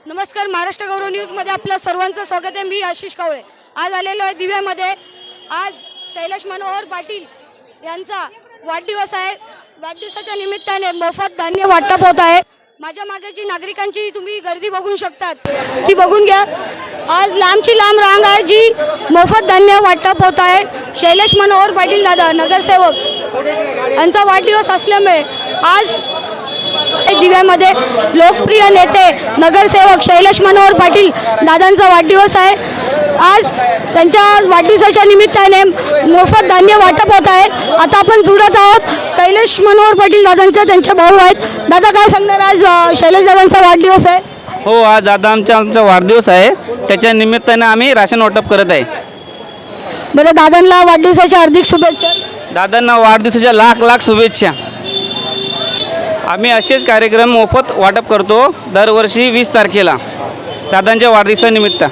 नमस्कार, महाराष्ट्र गौरव न्यूजमध्ये आपलं सर्वांचं स्वागत आहे. मी आशिष कावळे. आज आलेलो आहे दिव्यामध्ये. आज शैलेश मनोहर पाटील यांचा वाढदिवस आहे. वाढदिवसाच्या निमित्ताने मोफत धान्य वाटप होत आहे. माझ्या मागे जी नागरिकांची तुम्ही गर्दी बघू शकतात ती बघून घ्या. आज लांबची लांब रांग आहे जी मोफत धान्य वाटप होत आहे. शैलेश मनोहर पाटील दादा नगरसेवक यांचा वाढदिवस असल्यामुळे आज दिव्यामध्ये लोकप्रिय नेते नगरसेवक शैलेश मनोहर पाटील दादांचा वाढदिवस आहे. आज त्यांच्या वाढदिवसाच्या निमित्ताने मोफत धान्य वाटप होत आहे. आता आपण जुळत आहोत शैलेश मनोहर पाटील दादांचा, त्यांचे भाऊ आहेत. दादा काय सांगणार, आज शैलेश दादांचा वाढदिवस आहे? हो, आज दादा आमचा वाढदिवस आहे. त्याच्या निमित्ताने आम्ही राशन वाटप करत आहे. बरं, दादांना वाढदिवसाच्या हार्दिक शुभेच्छा. दादांना वाढदिवसाच्या लाख लाख शुभेच्छा. आम्ही असेच कार्यक्रम मोफत वाटप करतो दरवर्षी 20 तारखेला दादांच्या वाढदिवसानिमित्त.